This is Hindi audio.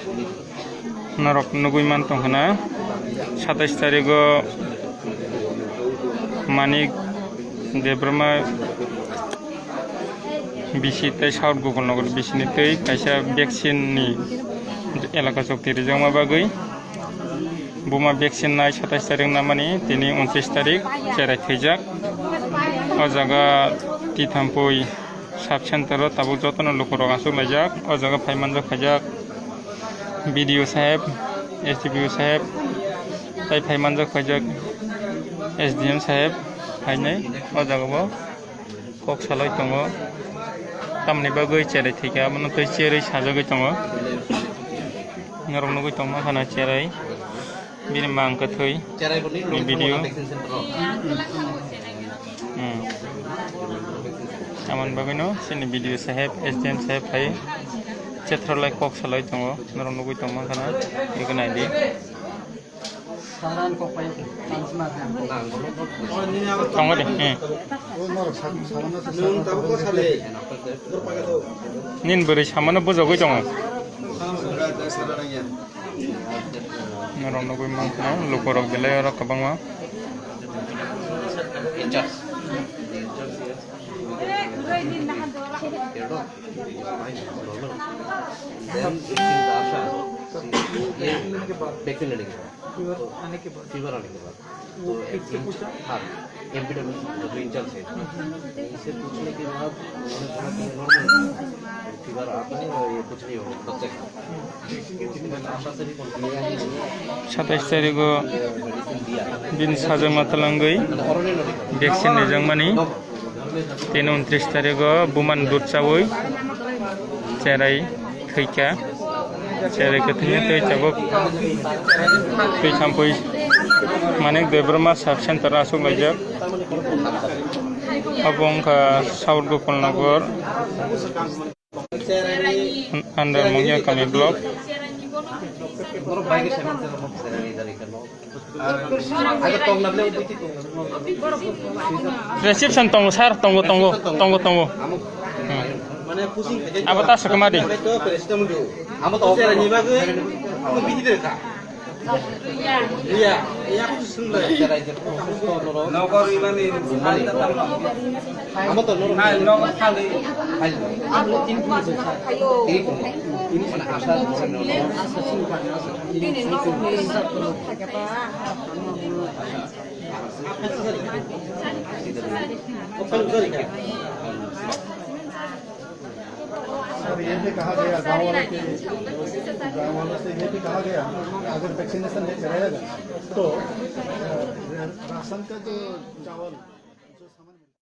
नरक नुगुयमान तंखना 27 तारिखो मानिक देब्रमा बिसि तै साउथ गगलनगर बिसिनि तै कायसा वैक्सीन नि एलाका सक्ति रिजमा बागै बुमा वैक्सीन नाय 27 तारिख नामानि दिनै 29 तारिख जेरै थैजाक ओ जागा तिथामपुई साब सेंटर ताबो जतन लोकरक आसुक लायजाक ओ जागा फाइमानजो खायजाक बीडीओ साहेब एसडीपीओ साहेब तै फाइमानजो खायजाक एसडीएम साहेब फाइनाय ओ जागाबो कक सालाय दङ तामनि बागै जेरै थैगा मन तै जेरै साजागै दङ नरमनो गै दङ खाना जेरै बिनि मांखो थै नि भिडियो आमन बागैनो सिनि भिडियो साहेब एसडीएम साहेब फाय क्षेत्रलाय कक सालाय दङ नरमनो गै दङ खाना इखो नायदि दङ दे निन बोरै सामानो बोजागै दङ नरम नगुय मांखना लोकरक बेलाय आरो कबांमा फीवर आने के बाद तो हाँ एम्पिडेमिक जो इंचार्ज है इसे पूछने के बाद उन्होंने कहा कि नॉर्मल फीवर आता है और ये कुछ नहीं होगा बच्चे का आशा से भी 27 तारिख दिन साजो मतलंगै वैक्सीन निजंमानि 29 तारिख बुमान दुरचावै जेरै थैका जेरै कथैया तै चाबक तै सामपै माने देब्रमा साब सेंटर आसुक लायजाक अबंका साउथ गगलनगर अंडर मंगिया कामी ब्लॉक रिसेप्शन तंगो सार तंगो अब तास कमादि iya aku sungguh cara itu nokor ini kamu tuh nokor kali ini mana asal ini sir ये भी कहा गया गाँव वालों से ये भी कहा गया अगर वैक्सीनेशन नहीं कराएगा तो राशन का जो चावल